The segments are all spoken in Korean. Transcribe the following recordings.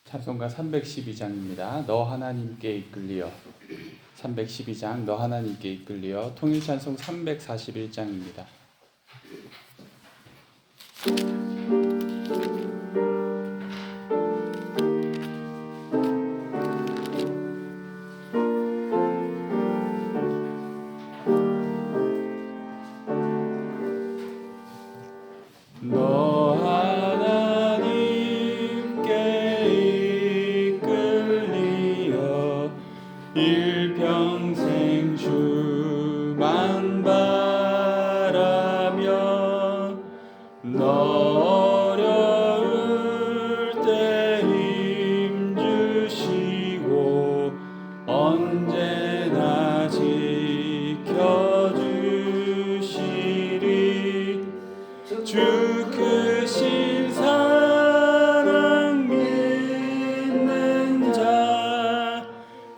찬송가 312장입니다. 너 하나님께 이끌리어. 312장 너 하나님께 이끌리어. 통일찬송 341장입니다. 너 하나님께 이끌리어 일평생 주만 바라며 너 어려울 때 힘주시고 언제나 지켜주시리. 주 크신 사랑 믿는 자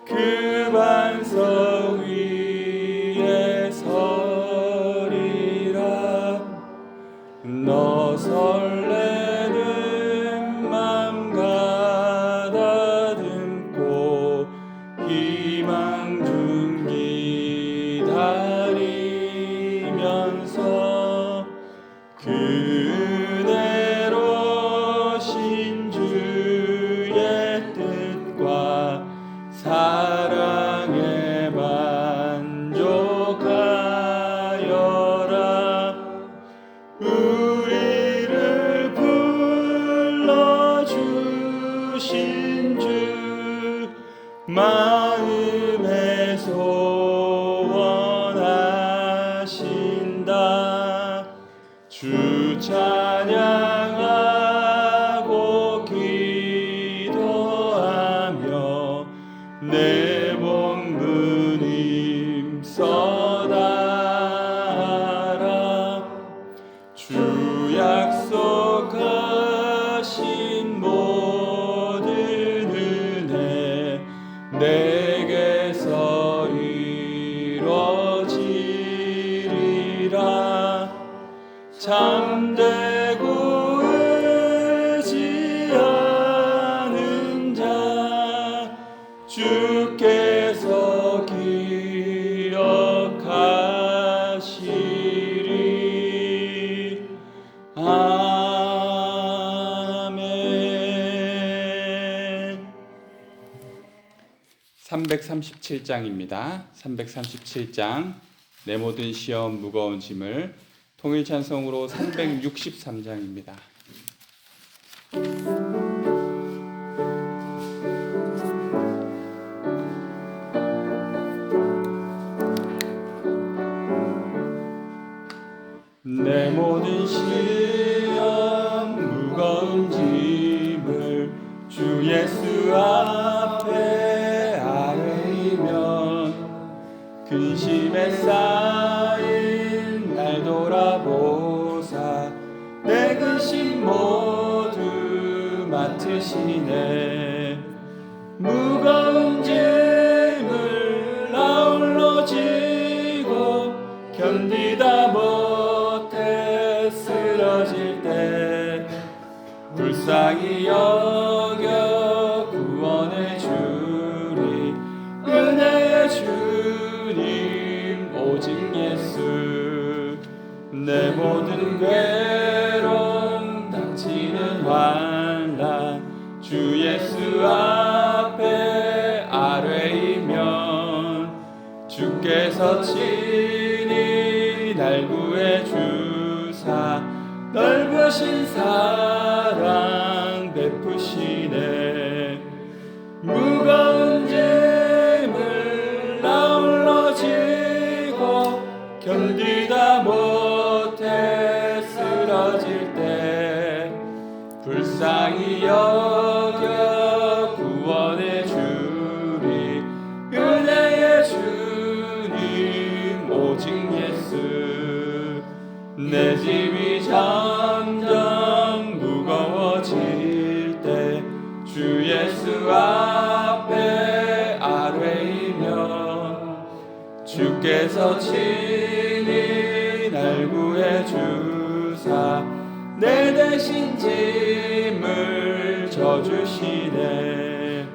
그 반석 위에 서리라. 너 설레는 맘 가다듬고 희망 중 기다리면서 그대로 신주의 뜻과 사랑에 만족하여라. 우리를 불러주신 주 마음에 소원하신다. 주 찬양하고 기도하며 내 몸 힘써다하라. 주 약속하신 모든 은혜 내게서 이루어지리라. 잠들고 의지하는 자 주께서 기억하시리. 아멘. 337장입니다. 337장 내 모든 시험 무거운 짐을. 통일찬송으로 363장입니다. 내 모든 시험 무거운 짐을 주 예수 앞에 아뢰이면 근심에 쌓인 날 돌아보사 내 근심 모두 맡으시네. 무거운 짐을 아울러 지고 견디다 못해 쓰러질 때 불쌍히 여겨 구원해 주리. 은혜의 주님 오직 예수. 내 모든 괴로움 닥치는 환난 주 예수 앞에 아뢰이면 주께서 친히 날 구해 주사 넓으신 사랑 베푸시네. 무거운 짐을 아울러 지고 견디다 못해 쓰러질 때 불쌍히 여겨 구원해 주리. 은혜의 주님 오직 예수. 내 짐이 점점 무거워질 때 주 예수 앞에 아뢰이면 주께서 친히 날 구해 주사 내 대신 짐을 비춰주시네.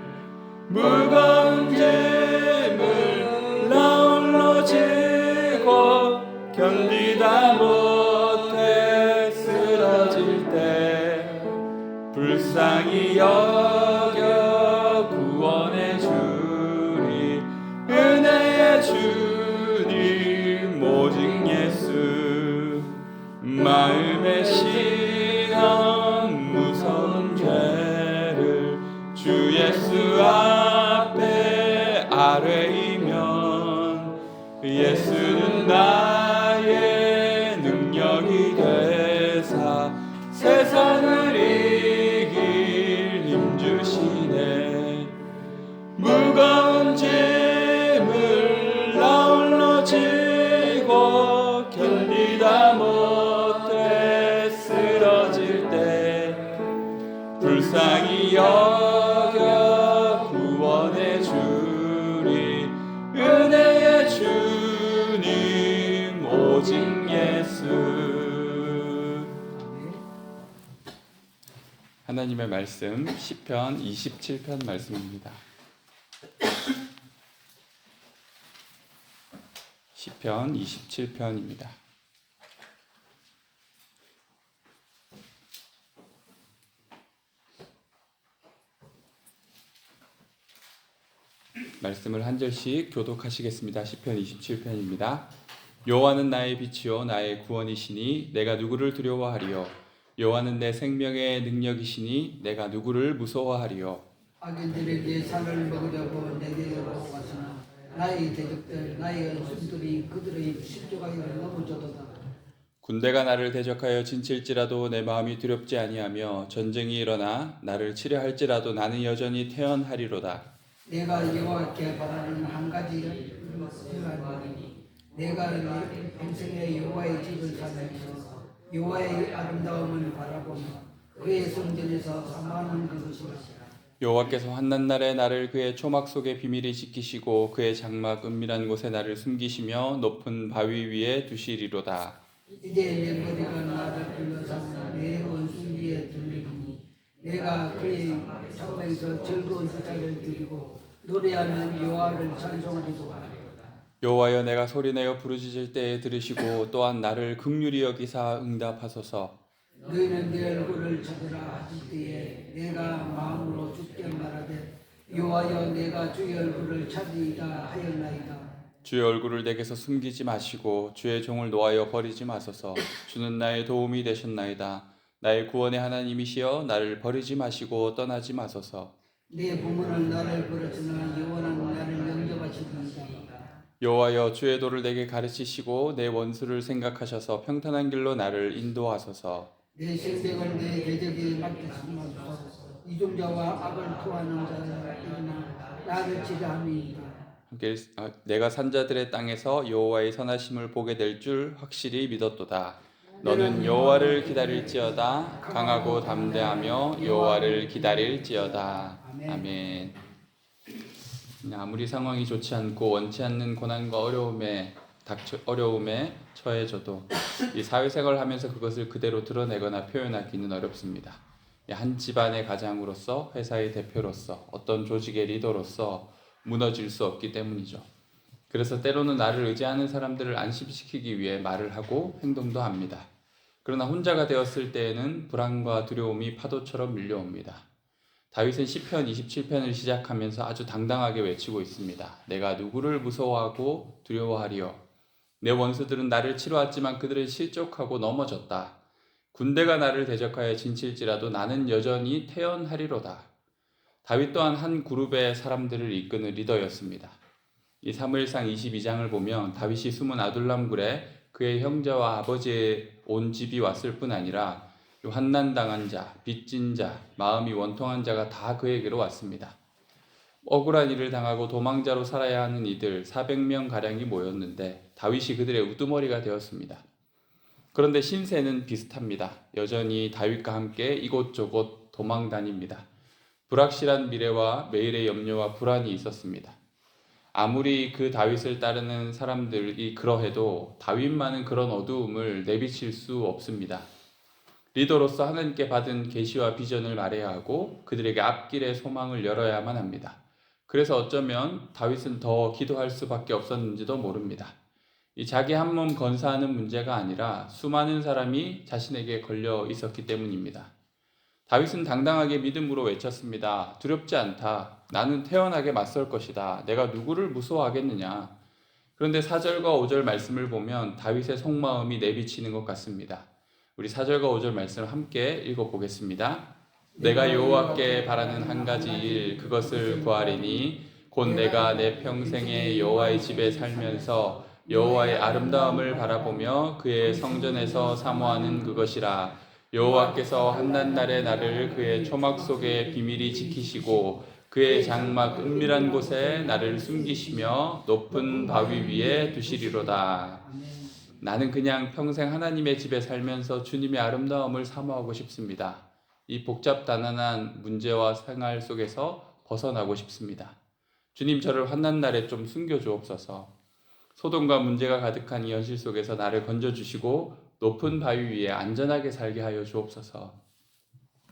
무거운 짐을 나 홀로 지고 견디다 못해 쓰러질 때 불쌍히 여겨 구원해 주리. 은혜의 주님 오직 예수. 마음의 시험 무서운 죄를 주 예수 앞에 아뢰이면 예수는 나의 능력이 되사 세상을 이길 힘 주시네. 무거운 짐을 나 홀로 지고 견디다 못해 쓰러질 때 불쌍히 여겨 구원해 주리. 은혜의 주님 오직 예수. 하나님의 말씀 시편 27편 말씀입니다. 시편 27편입니다. 말씀을 한 절씩 교독하시겠습니다. 시편 27편입니다. 여호와는 나의 빛이요 나의 구원이시니 내가 누구를 두려워하리요. 여호와는 내 생명의 능력이시니 내가 누구를 무서워하리요. 악인들에게 살을 먹으려고 내게 왔으나 나의 대적들 나의 은순들이 그들의 십조각을 넘어져도다. 군대가 나를 대적하여 진칠지라도 내 마음이 두렵지 아니하며 전쟁이 일어나 나를 치려 할지라도 나는 여전히 태연하리로다. 내가 여호와께 바라는 한 가지 바라니 내가 내 평생에 여호와의 집을 살면서 여호와의 아름다움을 바라보며 그의 성전에서 사모하는 그것이라. 여호와께서 환난 날에 나를 그의 초막 속에 비밀히 지키시고 그의 장막 은밀한 곳에 나를 숨기시며 높은 바위 위에 두시리로다. 이제 내 머리가 나를 불러서 내 원숭이에 들리니 내가 그의 장막에서 즐거운 수다를 드리고 노래하는 여호와를 찬송하리로다. 여호와여 내가 소리내어 부르짖을 때에 들으시고 또한 나를 긍휼히 여기사 응답하소서. 너희는 내 얼굴을 찾으라 하실 때에 내가 마음으로 주께 말하되 여호와여 내가 주의 얼굴을 찾으리이다 하였나이다. 주의 얼굴을 내게서 숨기지 마시고 주의 종을 노하여 버리지 마소서. 주는 나의 도움이 되셨나이다. 나의 구원의 하나님이시여 나를 버리지 마시고 떠나지 마소서. 내 부모는 나를 버렸으나 여호와는 나를 영접하시리이다. 여호와여 주의 도를 내게 가르치시고 내 원수를 생각하셔서 평탄한 길로 나를 인도하소서. 내 생명을 내 대적에 맡기시옵소서. 이종자와 악을 토하는 자들이나 나를 치료함이니이다. 내가 산자들의 땅에서 여호와의 선하심을 보게 될 줄 확실히 믿었도다. 너는 여호와를 기다릴지어다. 강하고 담대하며 여호와를 기다릴지어다. 아멘. 아무리 상황이 좋지 않고 원치 않는 고난과 어려움에 처해져도 이 사회생활을 하면서 그것을 그대로 드러내거나 표현하기는 어렵습니다. 한 집안의 가장으로서, 회사의 대표로서, 어떤 조직의 리더로서 무너질 수 없기 때문이죠. 그래서 때로는 나를 의지하는 사람들을 안심시키기 위해 말을 하고 행동도 합니다. 그러나 혼자가 되었을 때에는 불안과 두려움이 파도처럼 밀려옵니다. 다윗은 시편 27편을 시작하면서 아주 당당하게 외치고 있습니다. 내가 누구를 무서워하고 두려워하리요. 내 원수들은 나를 치러 왔지만 그들은 실족하고 넘어졌다. 군대가 나를 대적하여 진칠지라도 나는 여전히 태연하리로다. 다윗 또한 한 그룹의 사람들을 이끄는 리더였습니다. 이 사무엘상 22장을 보면 다윗이 숨은 아둘람 굴에 그의 형제와 아버지의 온 집이 왔을 뿐 아니라 환난당한 자, 빚진 자, 마음이 원통한 자가 다 그에게로 왔습니다. 억울한 일을 당하고 도망자로 살아야 하는 이들 400명가량이 모였는데 다윗이 그들의 우두머리가 되었습니다. 그런데 신세는 비슷합니다. 여전히 다윗과 함께 이곳저곳 도망 다닙니다. 불확실한 미래와 매일의 염려와 불안이 있었습니다. 아무리 그 다윗을 따르는 사람들이 그러해도 다윗만은 그런 어두움을 내비칠 수 없습니다. 리더로서 하나님께 받은 계시와 비전을 말해야 하고 그들에게 앞길의 소망을 열어야만 합니다. 그래서 어쩌면 다윗은 더 기도할 수밖에 없었는지도 모릅니다. 이 자기 한 몸 건사하는 문제가 아니라 수많은 사람이 자신에게 걸려 있었기 때문입니다. 다윗은 당당하게 믿음으로 외쳤습니다. 두렵지 않다. 나는 태연하게 맞설 것이다. 내가 누구를 무서워하겠느냐. 그런데 4절과 5절 말씀을 보면 다윗의 속마음이 내비치는 것 같습니다. 우리 4절과 5절 말씀을 함께 읽어보겠습니다. 내가 여호와께 바라는 한 가지 일 그것을 구하리니 곧 내가 내 평생에 여호와의 집에 살면서 여호와의 아름다움을 바라보며 그의 성전에서 사모하는 그것이라. 여호와께서 한낱날에 나를 그의 초막 속에 비밀히 지키시고 그의 장막 은밀한 곳에 나를 숨기시며 높은 바위 위에 두시리로다. 나는 그냥 평생 하나님의 집에 살면서 주님의 아름다움을 사모하고 싶습니다. 이 복잡다단한 문제와 생활 속에서 벗어나고 싶습니다. 주님, 저를 환난날에 좀 숨겨주옵소서. 소돔과 문제가 가득한 이 현실 속에서 나를 건져주시고 높은 바위 위에 안전하게 살게 하여 주옵소서.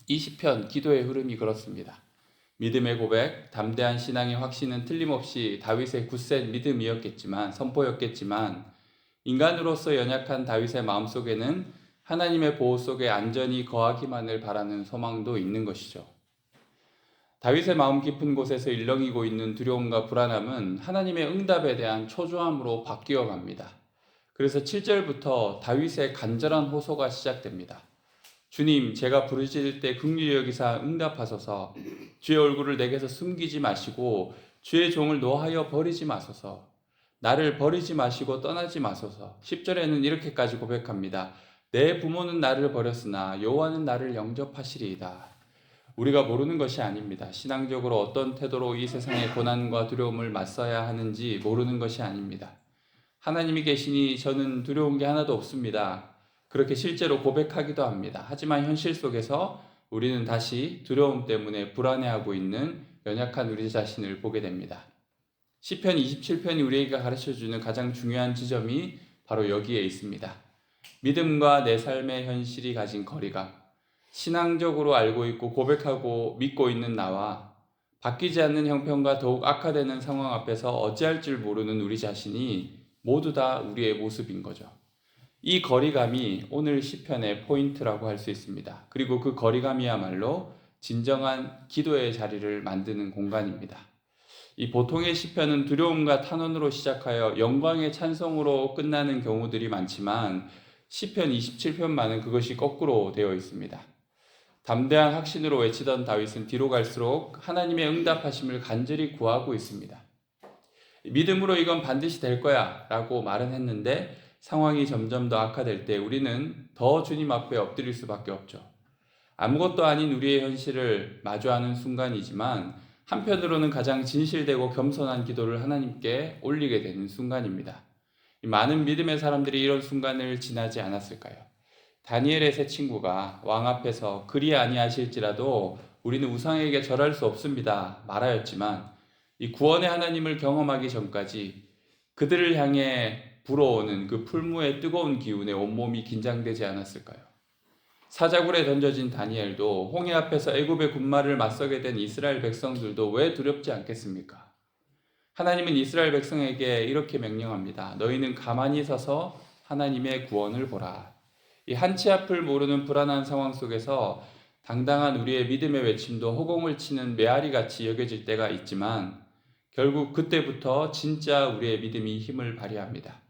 이 시편 기도의 흐름이 그렇습니다. 믿음의 고백, 담대한 신앙의 확신은 틀림없이 다윗의 굳센 믿음이었겠지만, 선포였겠지만 인간으로서 연약한 다윗의 마음속에는 하나님의 보호 속에 안전히 거하기만을 바라는 소망도 있는 것이죠. 다윗의 마음 깊은 곳에서 일렁이고 있는 두려움과 불안함은 하나님의 응답에 대한 초조함으로 바뀌어 갑니다. 그래서 7절부터 다윗의 간절한 호소가 시작됩니다. 주님, 제가 부르짖을 때 긍휼히 여기사 응답하소서. 주의 얼굴을 내게서 숨기지 마시고 주의 종을 노하여 버리지 마소서. 나를 버리지 마시고 떠나지 마소서. 10절에는 이렇게까지 고백합니다. 내 부모는 나를 버렸으나 여호와는 나를 영접하시리이다. 우리가 모르는 것이 아닙니다. 신앙적으로 어떤 태도로 이 세상의 고난과 두려움을 맞서야 하는지 모르는 것이 아닙니다. 하나님이 계시니 저는 두려운 게 하나도 없습니다. 그렇게 실제로 고백하기도 합니다. 하지만 현실 속에서 우리는 다시 두려움 때문에 불안해하고 있는 연약한 우리 자신을 보게 됩니다. 시편 27편이 우리에게 가르쳐주는 가장 중요한 지점이 바로 여기에 있습니다. 믿음과 내 삶의 현실이 가진 거리감, 신앙적으로 알고 있고 고백하고 믿고 있는 나와 바뀌지 않는 형편과 더욱 악화되는 상황 앞에서 어찌할 줄 모르는 우리 자신이 모두 다 우리의 모습인 거죠. 이 거리감이 오늘 시편의 포인트라고 할 수 있습니다. 그리고 그 거리감이야말로 진정한 기도의 자리를 만드는 공간입니다. 이 보통의 시편은 두려움과 탄원으로 시작하여 영광의 찬송으로 끝나는 경우들이 많지만 시편 27편만은 그것이 거꾸로 되어 있습니다. 담대한 확신으로 외치던 다윗은 뒤로 갈수록 하나님의 응답하심을 간절히 구하고 있습니다. 믿음으로 이건 반드시 될 거야 라고 말은 했는데 상황이 점점 더 악화될 때 우리는 더 주님 앞에 엎드릴 수밖에 없죠. 아무것도 아닌 우리의 현실을 마주하는 순간이지만 한편으로는 가장 진실되고 겸손한 기도를 하나님께 올리게 되는 순간입니다. 많은 믿음의 사람들이 이런 순간을 지나지 않았을까요? 다니엘의 세 친구가 왕 앞에서 그리 아니하실지라도 우리는 우상에게 절할 수 없습니다 말하였지만 이 구원의 하나님을 경험하기 전까지 그들을 향해 불어오는 그 풀무의 뜨거운 기운에 온몸이 긴장되지 않았을까요? 사자굴에 던져진 다니엘도 홍해 앞에서 애굽의 군마를 맞서게 된 이스라엘 백성들도 왜 두렵지 않겠습니까? 하나님은 이스라엘 백성에게 이렇게 명령합니다. 너희는 가만히 서서 하나님의 구원을 보라. 이 한치 앞을 모르는 불안한 상황 속에서 당당한 우리의 믿음의 외침도 허공을 치는 메아리같이 여겨질 때가 있지만 결국 그때부터 진짜 우리의 믿음이 힘을 발휘합니다.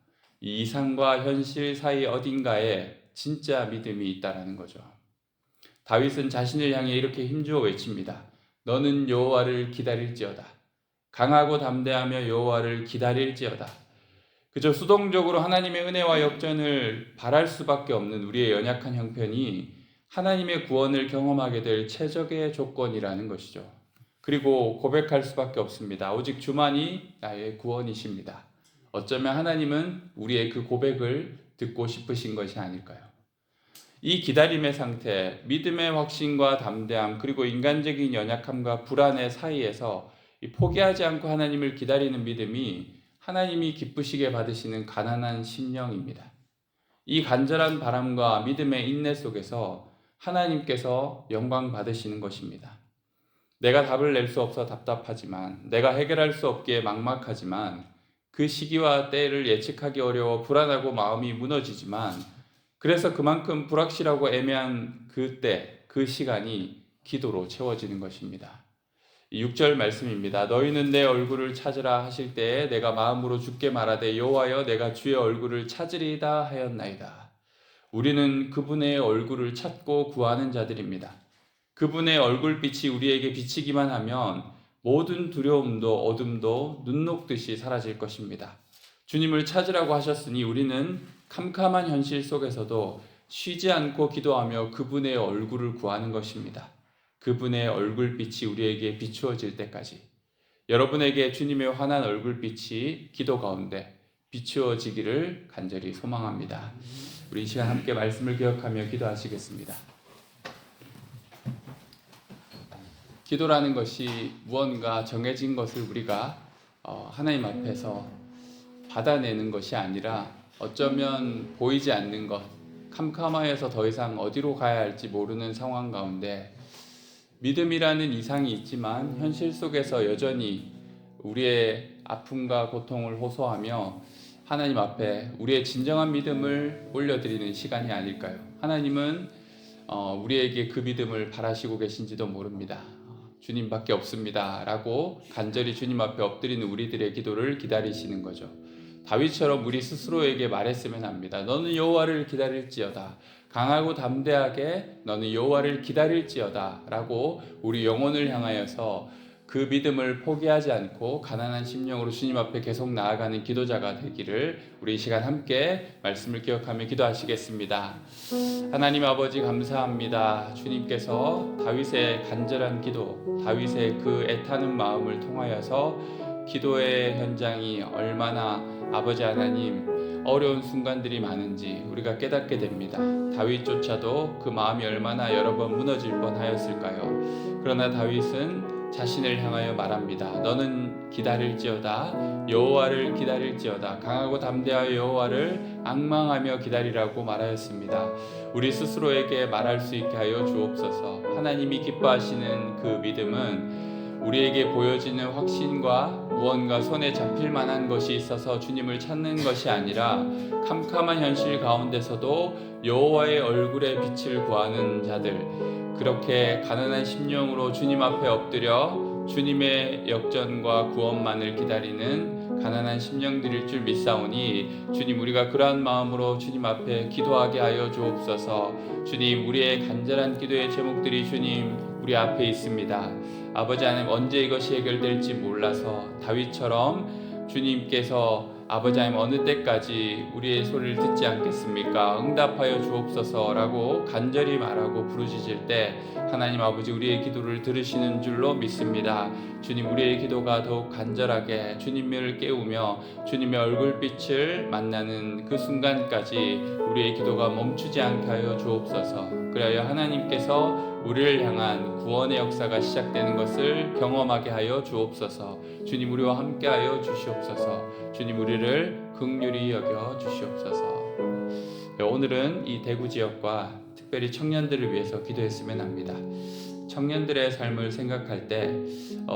이 이상과 현실 사이 어딘가에 진짜 믿음이 있다라는 거죠. 다윗은 자신을 향해 이렇게 힘주어 외칩니다. 너는 여호와를 기다릴지어다. 강하고 담대하며 여호와를 기다릴지어다. 그저 수동적으로 하나님의 은혜와 역전을 바랄 수밖에 없는 우리의 연약한 형편이 하나님의 구원을 경험하게 될 최적의 조건이라는 것이죠. 그리고 고백할 수밖에 없습니다. 오직 주만이 나의 구원이십니다. 어쩌면 하나님은 우리의 그 고백을 듣고 싶으신 것이 아닐까요? 이 기다림의 상태, 믿음의 확신과 담대함, 그리고 인간적인 연약함과 불안의 사이에서 포기하지 않고 하나님을 기다리는 믿음이 하나님이 기쁘시게 받으시는 가난한 심령입니다. 이 간절한 바람과 믿음의 인내 속에서 하나님께서 영광 받으시는 것입니다. 내가 답을 낼 수 없어 답답하지만, 내가 해결할 수 없기에 막막하지만, 그 시기와 때를 예측하기 어려워 불안하고 마음이 무너지지만, 그래서 그만큼 불확실하고 애매한 그때, 그 시간이 기도로 채워지는 것입니다. 6절 말씀입니다. 너희는 내 얼굴을 찾으라 하실 때에 내가 마음으로 주께 말하되 여호와여 내가 주의 얼굴을 찾으리이다 하였나이다. 우리는 그분의 얼굴을 찾고 구하는 자들입니다. 그분의 얼굴빛이 우리에게 비치기만 하면 모든 두려움도 어둠도 눈 녹듯이 사라질 것입니다. 주님을 찾으라고 하셨으니 우리는 캄캄한 현실 속에서도 쉬지 않고 기도하며 그분의 얼굴을 구하는 것입니다. 그분의 얼굴빛이 우리에게 비추어질 때까지. 여러분에게 주님의 환한 얼굴빛이 기도 가운데 비추어지기를 간절히 소망합니다. 우리 이 시간 함께 말씀을 기억하며 기도하시겠습니다. 기도라는 것이 무언가 정해진 것을 우리가 하나님 앞에서 받아내는 것이 아니라 어쩌면 보이지 않는 것, 캄캄하여서 더 이상 어디로 가야 할지 모르는 상황 가운데 믿음이라는 이상이 있지만 현실 속에서 여전히 우리의 아픔과 고통을 호소하며 하나님 앞에 우리의 진정한 믿음을 올려드리는 시간이 아닐까요? 하나님은 우리에게 그 믿음을 바라시고 계신지도 모릅니다. 주님밖에 없습니다 라고 간절히 주님 앞에 엎드리는 우리들의 기도를 기다리시는 거죠. 다윗처럼 우리 스스로에게 말했으면 합니다. 너는 여호와를 기다릴지어다. 강하고 담대하게 너는 여호와를 기다릴지어다 라고 우리 영혼을 향하여서 그 믿음을 포기하지 않고 가난한 심령으로 주님 앞에 계속 나아가는 기도자가 되기를 우리 이 시간 함께 말씀을 기억하며 기도하시겠습니다. 하나님 아버지 감사합니다. 주님께서 다윗의 간절한 기도, 다윗의 그 애타는 마음을 통하여서 기도의 현장이 얼마나 아버지 하나님 어려운 순간들이 많은지 우리가 깨닫게 됩니다. 다윗조차도 그 마음이 얼마나 여러 번 무너질 뻔하였을까요? 그러나 다윗은 자신을 향하여 말합니다. 너는 기다릴지어다. 여호와를 기다릴지어다. 강하고 담대하여 여호와를 앙망하며 기다리라고 말하였습니다. 우리 스스로에게 말할 수 있게 하여 주옵소서. 하나님이 기뻐하시는 그 믿음은 우리에게 보여지는 확신과 무언가 손에 잡힐 만한 것이 있어서 주님을 찾는 것이 아니라 캄캄한 현실 가운데서도 여호와의 얼굴의 빛을 구하는 자들, 그렇게 가난한 심령으로 주님 앞에 엎드려 주님의 역전과 구원만을 기다리는 가난한 심령들일 줄 믿사오니 주님 우리가 그러한 마음으로 주님 앞에 기도하게 하여 주옵소서. 주님 우리의 간절한 기도의 제목들이 주님 우리 앞에 있습니다. 아버지 하나님 언제 이것이 해결될지 몰라서 다윗처럼 주님께서 아버지 하나님 어느 때까지 우리의 소리를 듣지 않겠습니까? 응답하여 주옵소서라고 간절히 말하고 부르짖을 때 하나님 아버지 우리의 기도를 들으시는 줄로 믿습니다. 주님 우리의 기도가 더욱 간절하게 주님을 깨우며 주님의 얼굴빛을 만나는 그 순간까지 우리의 기도가 멈추지 않게 하여 주옵소서. 그리하여 하나님께서 우리를 향한 구원의 역사가 시작되는 것을 경험하게 하여 주옵소서. 주님 우리와 함께하여 주시옵소서. 주님 우리를 긍휼히 여겨 주시옵소서. 오늘은 이 대구 지역과 특별히 청년들을 위해서 기도했으면 합니다. 청년들의 삶을 생각할 때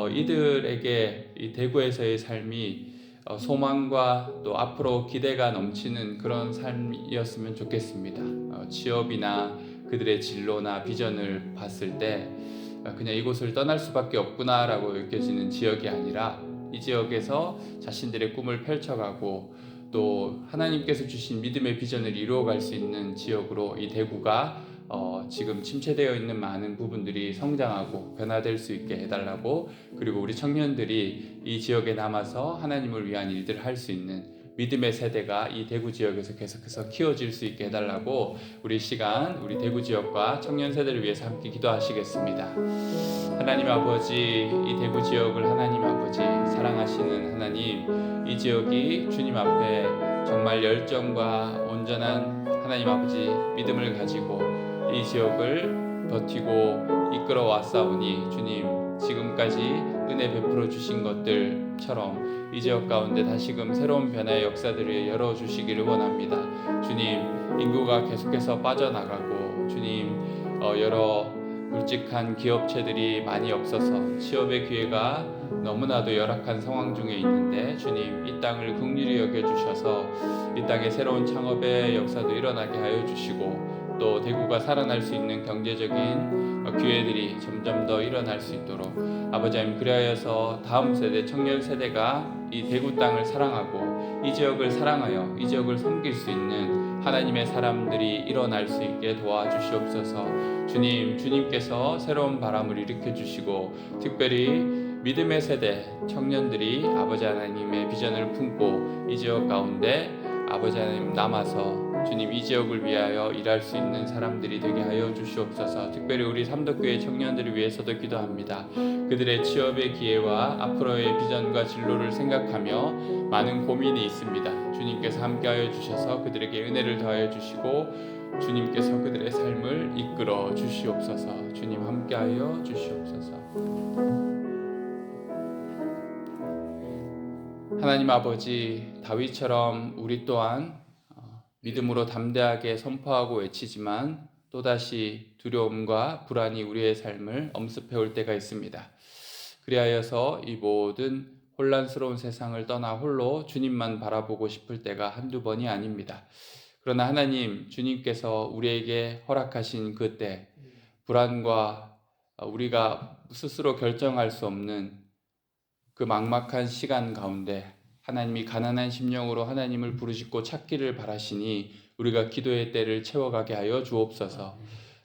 이들에게 이 대구에서의 삶이 소망과 또 앞으로 기대가 넘치는 그런 삶이었으면 좋겠습니다. 취업이나 그들의 진로나 비전을 봤을 때 그냥 이곳을 떠날 수밖에 없구나라고 느껴지는 지역이 아니라 이 지역에서 자신들의 꿈을 펼쳐가고 또 하나님께서 주신 믿음의 비전을 이루어갈 수 있는 지역으로 이 대구가 지금 침체되어 있는 많은 부분들이 성장하고 변화될 수 있게 해달라고, 그리고 우리 청년들이 이 지역에 남아서 하나님을 위한 일들을 할 수 있는 믿음의 세대가 이 대구 지역에서 계속해서 키워질 수 있게 해달라고 우리 시간 우리 대구 지역과 청년 세대를 위해서 함께 기도하시겠습니다. 하나님 아버지 이 대구 지역을 하나님 아버지 사랑하시는 하나님, 이 지역이 주님 앞에 정말 열정과 온전한 하나님 아버지 믿음을 가지고 이 지역을 버티고 이끌어 왔사오니 주님 지금까지 은혜 베풀어 주신 것들처럼 이 지역 가운데 다시금 새로운 변화의 역사들을 열어주시기를 원합니다. 주님 인구가 계속해서 빠져나가고 주님 여러 굵직한 기업체들이 많이 없어서 취업의 기회가 너무나도 열악한 상황 중에 있는데 주님 이 땅을 긍휼히 여겨주셔서 이 땅에 새로운 창업의 역사도 일어나게 하여 주시고 또 대구가 살아날 수 있는 경제적인 기회들이 점점 더 일어날 수 있도록 아버지 하나님 그리하여서 다음 세대 청년 세대가 이 대구 땅을 사랑하고 이 지역을 사랑하여 이 지역을 섬길 수 있는 하나님의 사람들이 일어날 수 있게 도와주시옵소서. 주님께서 새로운 바람을 일으켜 주시고 특별히 믿음의 세대 청년들이 아버지 하나님의 비전을 품고 이 지역 가운데 아버지 하나님 남아서 주님 이 지역을 위하여 일할 수 있는 사람들이 되게 하여 주시옵소서. 특별히 우리 삼덕교회 청년들을 위해서도 기도합니다. 그들의 취업의 기회와 앞으로의 비전과 진로를 생각하며 많은 고민이 있습니다. 주님께서 함께하여 주셔서 그들에게 은혜를 더하여 주시고 주님께서 그들의 삶을 이끌어 주시옵소서. 주님 함께하여 주시옵소서. 하나님 아버지, 다윗처럼 우리 또한 믿음으로 담대하게 선포하고 외치지만 또다시 두려움과 불안이 우리의 삶을 엄습해올 때가 있습니다. 그리하여서 이 모든 혼란스러운 세상을 떠나 홀로 주님만 바라보고 싶을 때가 한두 번이 아닙니다. 그러나 하나님, 주님께서 우리에게 허락하신 그때 불안과 우리가 스스로 결정할 수 없는 그 막막한 시간 가운데 하나님이 가난한 심령으로 하나님을 부르짖고 찾기를 바라시니 우리가 기도의 때를 채워가게 하여 주옵소서.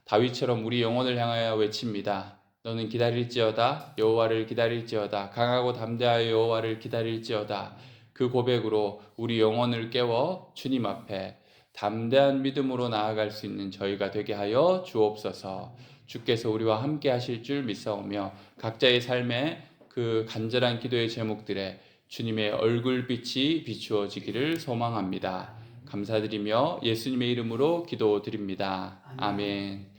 다윗처럼 우리 영혼을 향하여 외칩니다. 너는 기다릴지어다 여호와를 기다릴지어다 강하고 담대하여 여호와를 기다릴지어다. 그 고백으로 우리 영혼을 깨워 주님 앞에 담대한 믿음으로 나아갈 수 있는 저희가 되게 하여 주옵소서. 주께서 우리와 함께 하실 줄 믿사오며 각자의 삶에 그 간절한 기도의 제목들에 주님의 얼굴빛이 비추어지기를 소망합니다. 감사드리며 예수님의 이름으로 기도드립니다. 아멘.